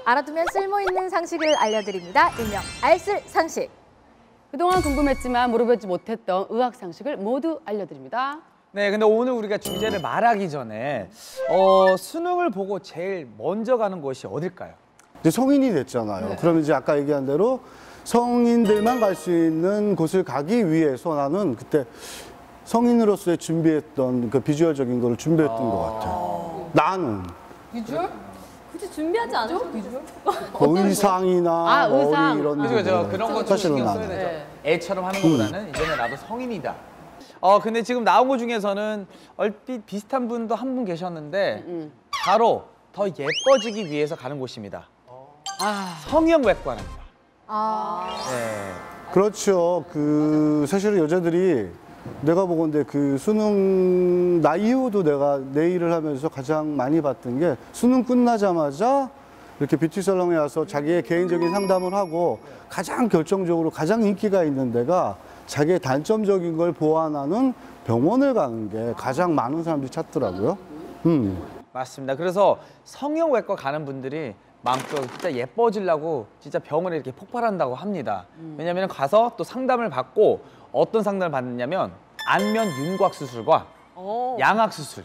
알아두면 쓸모있는 상식을 알려드립니다. 일명 알쓸 상식. 그동안 궁금했지만 물어보지 못했던 의학 상식을 모두 알려드립니다. 네, 근데 오늘 우리가 주제를 말하기 전에 수능을 보고 제일 먼저 가는 곳이 어딜까요? 이제 성인이 됐잖아요. 네. 그러면 이제 아까 얘기한 대로 성인들만 갈 수 있는 곳을 가기 위해서 나는 그때 성인으로서의 준비했던 그 비주얼적인 걸 준비했던 것 같아요. 나는. 비주얼? 굳이 준비하지 않으셔도 비주얼? 뭐 의상이나 머리 의상. 이런 그죠, 그런 거 좀 신경 써야 나는. 되죠. 애처럼 하는 것보다는 이제는 나도 성인이다. 근데 지금 나온 것 중에서는 얼핏 비슷한 분도 한 분 계셨는데 바로 더 예뻐지기 위해서 가는 곳입니다. 성형외과랍니다. 네. 그렇죠. 사실은 여자들이 내가 보건대 그 수능 나 이후도 내가 내 일을 하면서 가장 많이 봤던 게 수능 끝나자마자 이렇게 뷰티 살롱에 와서 자기의 개인적인 상담을 하고 가장 결정적으로 가장 인기가 있는 데가 자기의 단점적인 걸 보완하는 병원을 가는 게 가장 많은 사람들이 찾더라고요. 맞습니다. 그래서 성형외과 가는 분들이 마음껏 진짜 예뻐지려고 진짜 병원에 이렇게 폭발한다고 합니다. 왜냐하면 가서 또 상담을 받고 어떤 상담을 받느냐면 안면 윤곽 수술과 양악 수술.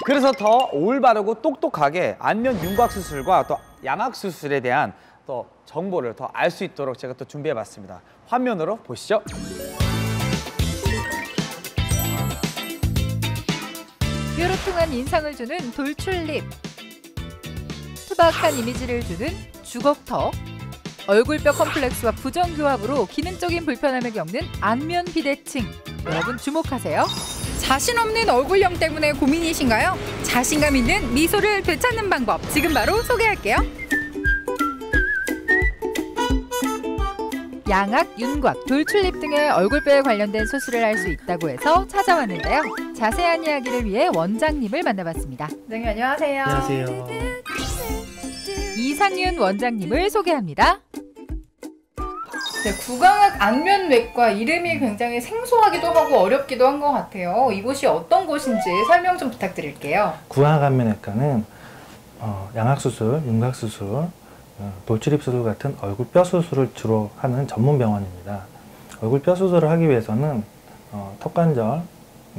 그래서 더 올바르고 똑똑하게 안면 윤곽 수술과 또 양악 수술에 대한 또 정보를 더 알 수 있도록 제가 또 준비해봤습니다. 화면으로 보시죠. 뾰루퉁한 인상을 주는 돌출립, 투박한 이미지를 주는 주걱턱, 얼굴뼈 컴플렉스와 부정교합으로 기능적인 불편함을 겪는 안면 비대칭. 여러분 주목하세요. 자신 없는 얼굴형 때문에 고민이신가요? 자신감 있는 미소를 되찾는 방법 지금 바로 소개할게요. 양악, 윤곽, 돌출립 등의 얼굴뼈에 관련된 수술을 할 수 있다고 해서 찾아왔는데요. 자세한 이야기를 위해 원장님을 만나봤습니다. 네, 안녕하세요. 안녕하세요. 이상윤 원장님을 소개합니다. 네, 구강학 안면외과 이름이 굉장히 생소하기도 하고 어렵기도 한 것 같아요. 이곳이 어떤 곳인지 설명 좀 부탁드릴게요. 구강안면외과는 양악수술, 윤곽수술, 돌출입수술 같은 얼굴뼈 수술을 주로 하는 전문 병원입니다. 얼굴뼈 수술을 하기 위해서는 턱관절,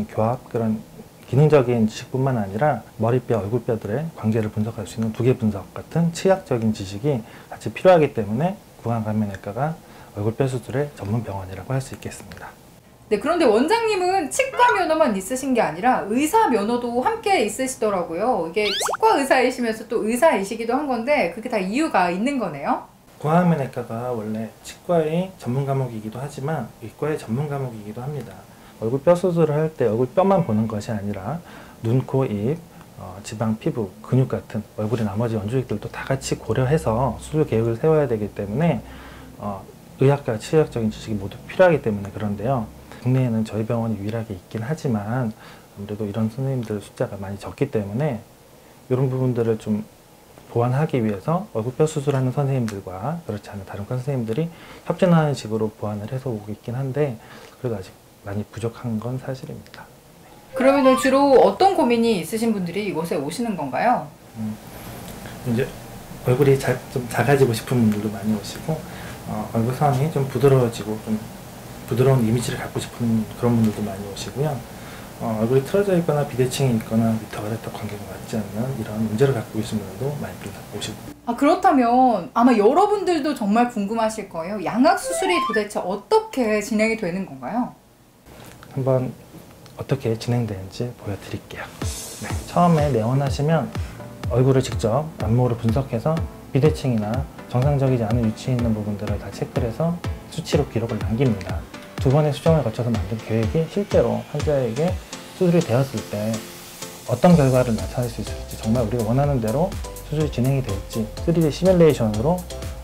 교합 그런 기능적인 지식뿐만 아니라 머리뼈, 얼굴뼈들의 광재를 분석할 수 있는 두개 분석 같은 치학적인 지식이 같이 필요하기 때문에 구강안면외과가 얼굴뼈 수술의 전문 병원이라고 할 수 있겠습니다. 네, 그런데 원장님은 치과 면허만 있으신 게 아니라 의사 면허도 함께 있으시더라고요. 이게 치과 의사이시면서 또 의사이시기도 한 건데 그게 다 이유가 있는 거네요? 구강안면외과가 원래 치과의 전문 과목이기도 하지만 의과의 전문 과목이기도 합니다. 얼굴뼈 수술을 할 때 얼굴뼈만 보는 것이 아니라 눈, 코, 입, 지방, 피부, 근육 같은 얼굴의 나머지 원조직들도 다 같이 고려해서 수술 계획을 세워야 되기 때문에 의학과 치의학적인 지식이 모두 필요하기 때문에 그런데요. 국내에는 저희 병원이 유일하게 있긴 하지만 아무래도 이런 선생님들 숫자가 많이 적기 때문에 이런 부분들을 좀 보완하기 위해서 얼굴뼈 수술하는 선생님들과 그렇지 않은 다른 과 선생님들이 협진하는 식으로 보완을 해서 오고 있긴 한데 그래도 아직 많이 부족한 건 사실입니다. 그러면 주로 어떤 고민이 있으신 분들이 이곳에 오시는 건가요? 이제 얼굴이 좀 작아지고 싶은 분들도 많이 오시고 얼굴선이 좀 부드러워지고 좀 부드러운 이미지를 갖고 싶은 그런 분들도 많이 오시고요. 얼굴이 틀어져 있거나 비대칭이 있거나 위턱 아래턱 관계가 맞지 않는 이런 문제를 갖고 계신 분들도 많이 오시고. 그렇다면 아마 여러분들도 정말 궁금하실 거예요. 양악 수술이 도대체 어떻게 진행이 되는 건가요? 한번 어떻게 진행되는지 보여드릴게요. 네, 처음에 내원하시면 얼굴을 직접 안목으로 분석해서 비대칭이나 정상적이지 않은 위치에 있는 부분들을 다 체크를 해서 수치로 기록을 남깁니다. 2번의 수정을 거쳐서 만든 계획이 실제로 환자에게 수술이 되었을 때 어떤 결과를 나타낼 수 있을지 정말 우리가 원하는 대로 수술이 진행이 될지 3D 시뮬레이션으로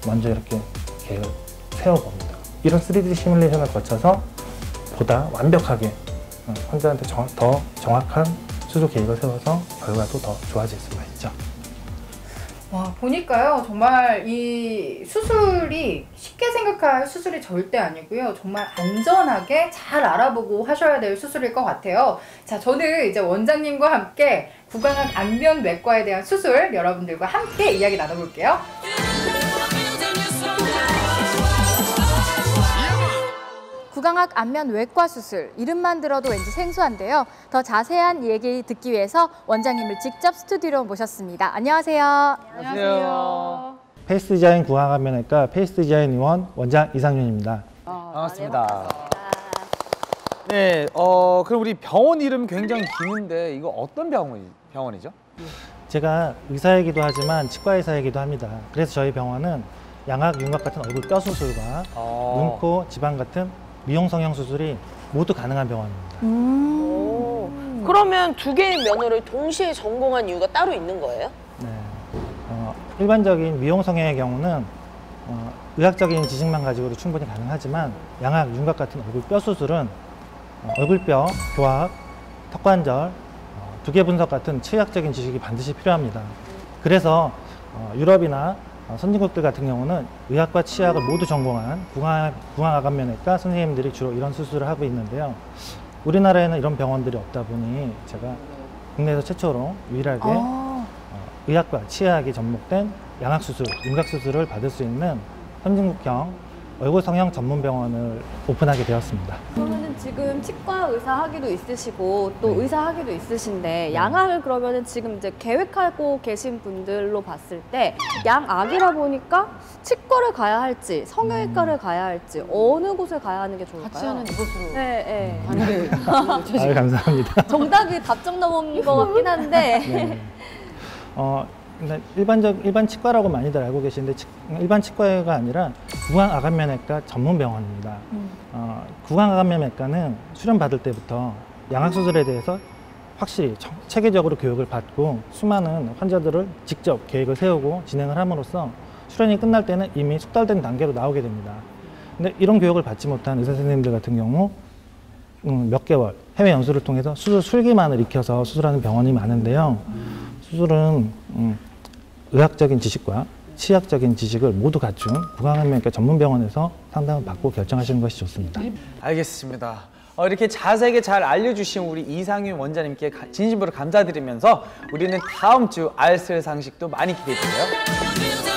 먼저 이렇게 계획을 세워봅니다. 이런 3D 시뮬레이션을 거쳐서 보다 완벽하게 환자한테 더 정확한 수술 계획을 세워서 결과도 더 좋아질 수가 있죠. 와, 보니까요, 정말 이 수술이 쉽게 생각할 수술이 절대 아니고요. 정말 안전하게 잘 알아보고 하셔야 될 수술일 것 같아요. 자, 저는 이제 원장님과 함께 구강악 안면외과에 대한 수술 여러분들과 함께 이야기 나눠볼게요. 구강악 안면 외과 수술, 이름만 들어도 왠지 생소한데요. 더 자세한 얘기 듣기 위해서 원장님을 직접 스튜디오로 모셨습니다. 안녕하세요. 안녕하세요. 페이스 디자인 구강안면외과 페이스 디자인 의원 원장 이상윤입니다. 반갑습니다. 네, 그럼 우리 병원 이름 굉장히 기는데 이거 어떤 병원이죠? 제가 의사이기도 하지만 치과 의사이기도 합니다. 그래서 저희 병원은 양악, 윤곽 같은 얼굴 뼈 수술과 눈, 코, 지방 같은 미용 성형 수술이 모두 가능한 병원입니다. 그러면 두 개의 면허를 동시에 전공한 이유가 따로 있는 거예요? 네. 일반적인 미용 성형의 경우는 의학적인 지식만 가지고도 충분히 가능하지만 양악, 윤곽 같은 얼굴 뼈 수술은 얼굴뼈, 교합, 턱관절, 두개 분석 같은 치의학적인 지식이 반드시 필요합니다. 그래서 유럽이나 선진국들 같은 경우는 의학과 치의학을 모두 전공한 구강암면외과 선생님들이 주로 이런 수술을 하고 있는데요. 우리나라에는 이런 병원들이 없다 보니 제가 국내에서 최초로 유일하게 의학과 치의학이 접목된 양악수술, 윤곽수술을 받을 수 있는 선진국형 얼굴 성형 전문 병원을 오픈하게 되었습니다. 그러면은 지금 치과 의사 학위도 있으시고 또 네. 의사 학위도 있으신데 양악을 그러면은 지금 이제 계획하고 계신 분들로 봤을 때 양악이라 보니까 치과를 가야 할지 성형외과를 가야 할지 어느 곳에 가야 하는 게 좋을까요? 같이 하는 이곳으로 네, 가는 게 아유, 감사합니다. 정답이 답정 나온 것 같긴 한데 네. 근데 일반 치과라고 많이들 알고 계시는데 일반 치과가 아니라 구강암면외과 전문 병원입니다. 구강암면외과는 수련 받을 때부터 양악수술에 대해서 확실히 체계적으로 교육을 받고 수많은 환자들을 직접 계획을 세우고 진행을 함으로써 수련이 끝날 때는 이미 숙달된 단계로 나오게 됩니다. 근데 이런 교육을 받지 못한 의사 선생님들 같은 경우 몇 개월 해외 연수를 통해서 수술 술기만을 익혀서 수술하는 병원이 많은데요. 수술은 의학적인 지식과 치의학적인 지식을 모두 갖춘 구강암면외과 전문병원에서 상담을 받고 결정하시는 것이 좋습니다. 알겠습니다. 이렇게 자세하게 잘 알려주신 우리 이상윤 원장님께 진심으로 감사드리면서 우리는 다음 주 알쓸 상식도 많이 기대해주세요.